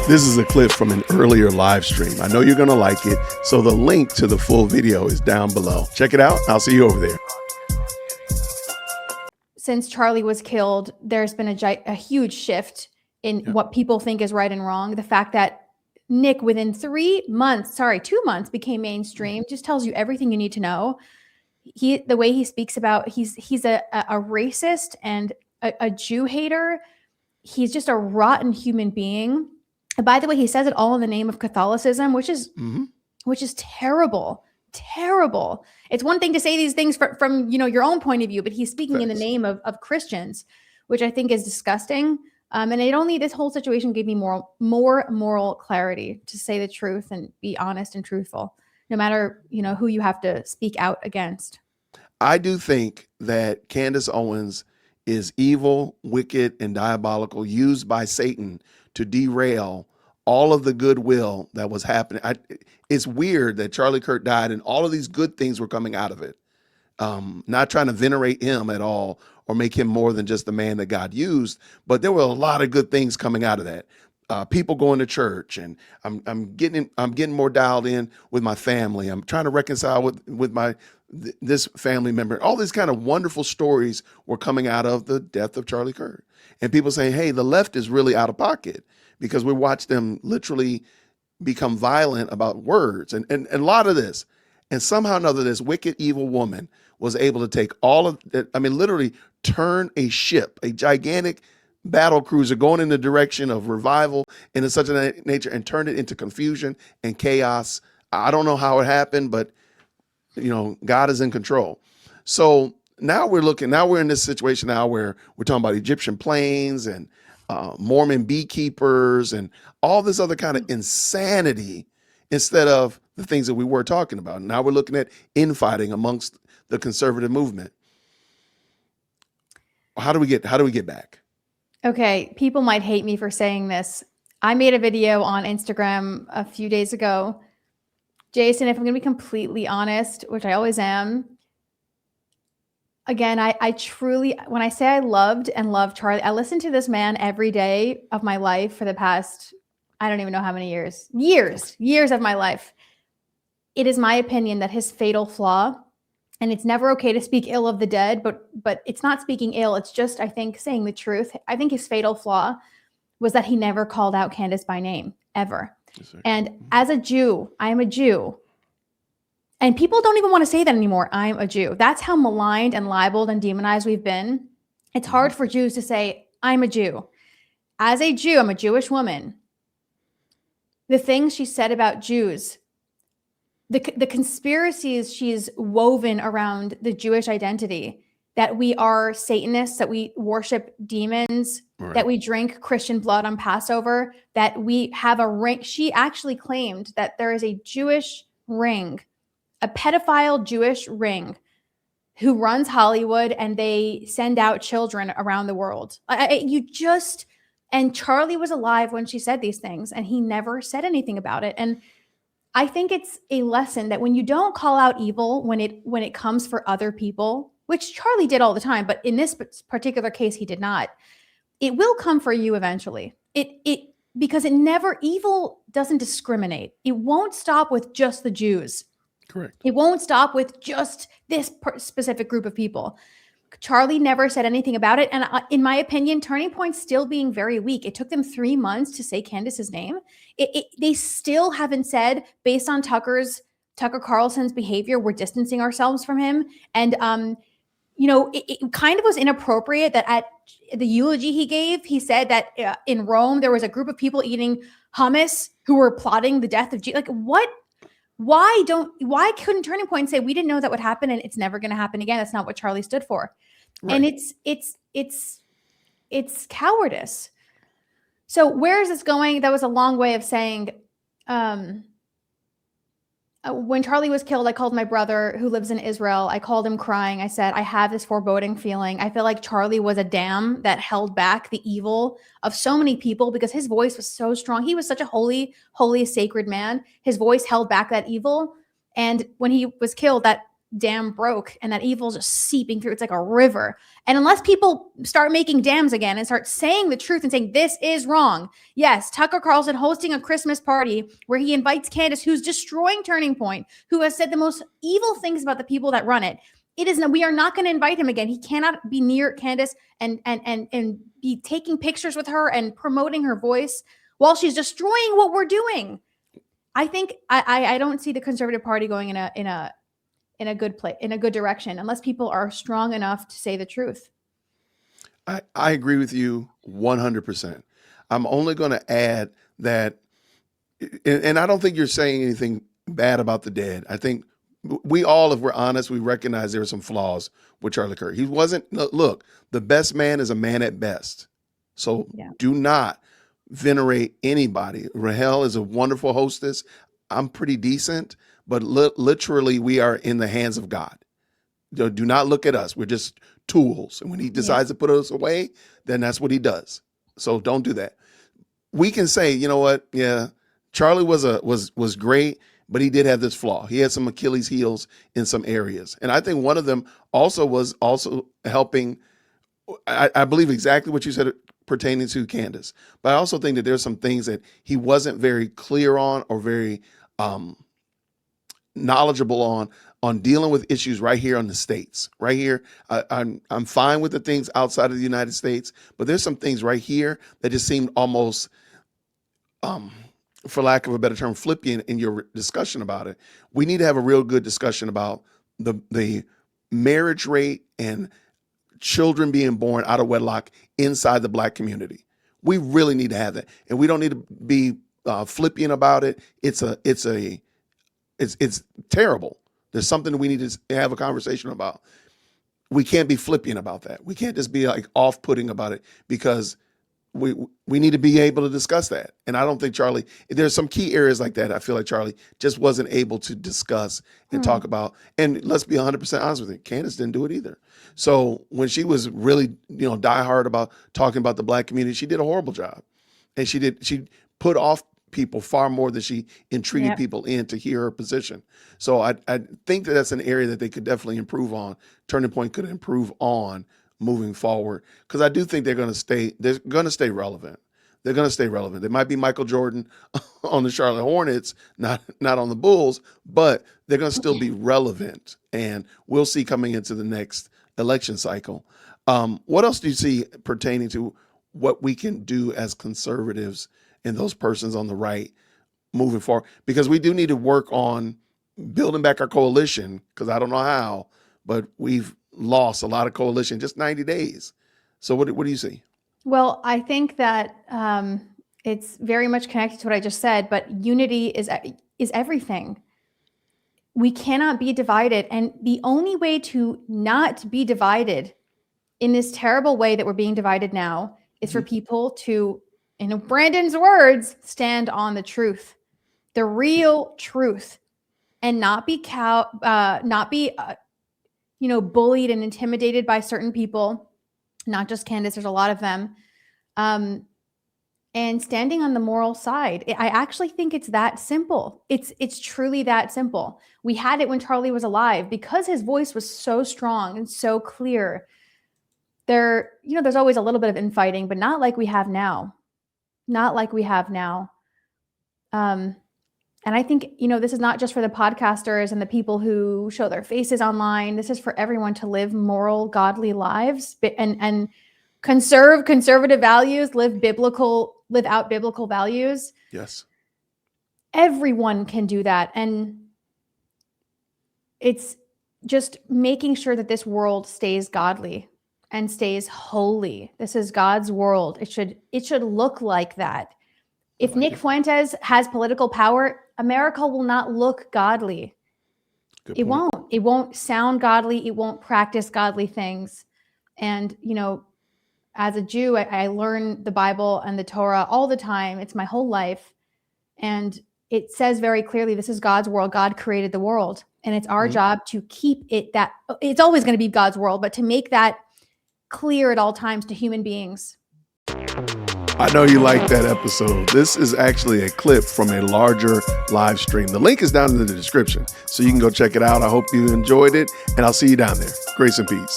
This is a clip from an earlier live stream. I know you're going to like it, so the link to the full video is down below. Check it out. I'll see you over there. Since Charlie was killed, there's been a huge shift in what people think is right and wrong. The fact that Nick, within 2 months, became mainstream just tells you everything you need to know. The way he speaks about, he's a racist and a Jew hater. He's just a rotten human being. And by the way, he says it all in the name of Catholicism, which is terrible, terrible. It's one thing to say these things from your own point of view, but he's speaking in the name of Christians, which I think is disgusting. And this whole situation gave me more moral clarity to say the truth and be honest and truthful, no matter who you have to speak out against. I do think that Candace Owens is evil, wicked, and diabolical, used by Satan to derail all of the goodwill that was happening. It's weird that Charlie Kirk died and all of these good things were coming out of it. Not trying to venerate him at all or make him more than just the man that God used, but there were a lot of good things coming out of that. People going to church, and I'm getting more dialed in with my family. I'm trying to reconcile with this family member. All these kind of wonderful stories were coming out of the death of Charlie Kirk, and people saying, "Hey, the left is really out of pocket," because we watched them literally become violent about words and a lot of this. And somehow or another, this wicked, evil woman was able to take all of it. I mean, literally turn a ship, a gigantic battle cruiser going in the direction of revival and in such a nature, and turn it into confusion and chaos. I don't know how it happened, but God is in control. So now we're in this situation now where we're talking about Egyptian planes and Mormon beekeepers and all this other kind of insanity instead of the things that we were talking about. Now we're looking at infighting amongst the conservative movement. How do we get back? Okay, people might hate me for saying this. I made a video on Instagram a few days ago. Jason, if I'm going to be completely honest, which I always am, again, I truly, when I say I loved and love Charlie, I listened to this man every day of my life for the past, I don't even know how many years of my life. It is my opinion that his fatal flaw, and it's never okay to speak ill of the dead, but it's not speaking ill. It's just, I think, saying the truth. I think his fatal flaw was that he never called out Candace by name, ever. Yes, and as a Jew, I am a Jew. And people don't even want to say that anymore. I'm a Jew. That's how maligned and libeled and demonized we've been. It's hard for Jews to say, I'm a Jew. As a Jew, I'm a Jewish woman. The things she said about Jews, the conspiracies she's woven around the Jewish identity, that we are Satanists, that we worship demons, right, that we drink Christian blood on Passover, that we have a ring. She actually claimed that there is a Jewish ring, a pedophile Jewish ring who runs Hollywood, and they send out children around the world. And Charlie was alive when she said these things, and he never said anything about it. And I think it's a lesson that when you don't call out evil, when it comes for other people, which Charlie did all the time, but in this particular case, he did not, it will come for you eventually. Because evil doesn't discriminate. It won't stop with just the Jews. Correct. It won't stop with just this specific group of people. Charlie never said anything about it. And in my opinion, Turning Point's still being very weak. It took them 3 months to say Candace's name. They still haven't said, based on Tucker Carlson's behavior, we're distancing ourselves from him. And, it kind of was inappropriate that at the eulogy he gave, he said that in Rome, there was a group of people eating hummus who were plotting the death of Jesus. Like, what? Why couldn't Turning Point say, we didn't know that would happen and it's never going to happen again? That's not what Charlie stood for. Right. And it's cowardice. So where is this going? That was a long way of saying, when Charlie was killed, I called my brother who lives in Israel. I called him crying. I said, I have this foreboding feeling. I feel like Charlie was a dam that held back the evil of so many people because his voice was so strong. He was such a holy, sacred man. His voice held back that evil. And when he was killed, that dam broke and that evil's just seeping through. It's like a river. And unless people start making dams again and start saying the truth and saying this is wrong. Yes, Tucker Carlson hosting a Christmas party where he invites Candace, who's destroying Turning Point, who has said the most evil things about the people that run it. We are not going to invite him again. He cannot be near Candace and be taking pictures with her and promoting her voice while she's destroying what we're doing. I think I don't see the Conservative Party going in a good place, in a good direction, unless people are strong enough to say the truth. I agree with you 100%. I'm only going to add that, and I don't think you're saying anything bad about the dead. I think we all, if we're honest, we recognize there are some flaws with Charlie Kirk. He wasn't, look, the best man is a man at best. So do not venerate anybody. Rahel is a wonderful hostess. I'm pretty decent, but literally we are in the hands of God. Do not look at us. We're just tools. And when he decides to put us away, then that's what he does. So don't do that. We can say, you know what? Yeah, Charlie was great, but he did have this flaw. He had some Achilles heels in some areas. And I think one of them was helping. I believe exactly what you said pertaining to Candace. But I also think that there's some things that he wasn't very clear on or very knowledgeable on dealing with issues right here in the States. Right here, I'm fine with the things outside of the United States, but there's some things right here that just seemed almost, for lack of a better term, flippant in your discussion about it. We need to have a real good discussion about the marriage rate and children being born out of wedlock inside the Black community. We really need to have that, and we don't need to be flippant about it. It's terrible. There's something that we need to have a conversation about. We can't be flippant about that. We can't just be like off-putting about it, because we need to be able to discuss that. And I don't think Charlie, there's some key areas like that I feel like Charlie just wasn't able to discuss and talk about. And let's be 100% honest with you, Candace didn't do it either. So when she was really, diehard about talking about the Black community, she did a horrible job. And she put off people far more than she entreated people in to hear her position. So I think that that's an area that they could definitely improve on. Turning Point could improve on moving forward, because I do think they're going to stay relevant. They're going to stay relevant. They might be Michael Jordan on the Charlotte Hornets, not on the Bulls, but they're going to still be relevant, and we'll see coming into the next election cycle. What else do you see pertaining to what we can do as conservatives and those persons on the right moving forward? Because we do need to work on building back our coalition, because I don't know how, but we've lost a lot of coalition in just 90 days. So what do you see? Well, I think that it's very much connected to what I just said, but unity is everything. We cannot be divided. And the only way to not be divided in this terrible way that we're being divided now is for people to, in Brandon's words, stand on the truth, the real truth, and not be bullied and intimidated by certain people, not just Candace, there's a lot of them, and standing on the moral side. I actually think it's that simple. It's truly that simple. We had it when Charlie was alive, because his voice was so strong and so clear. There's always a little bit of infighting, but not like we have now. And I think, this is not just for the podcasters and the people who show their faces online. This is for everyone to live moral, godly lives and conserve conservative values, live out biblical values. Yes. Everyone can do that. And it's just making sure that this world stays godly and stays holy. This is God's world. It should look like that. If Nick Fuentes has political power, America will not look godly. It won't. It won't sound godly. It won't practice godly things. And, as a Jew, I learn the Bible and the Torah all the time. It's my whole life. And it says very clearly, this is God's world. God created the world. And it's our job to keep it that. It's always going to be God's world, but to make that clear at all times to human beings. I know you like that episode. This is actually a clip from a larger live stream. The link is down in the description, so you can go check it out. I hope you enjoyed it, and I'll see you down there. Grace and peace.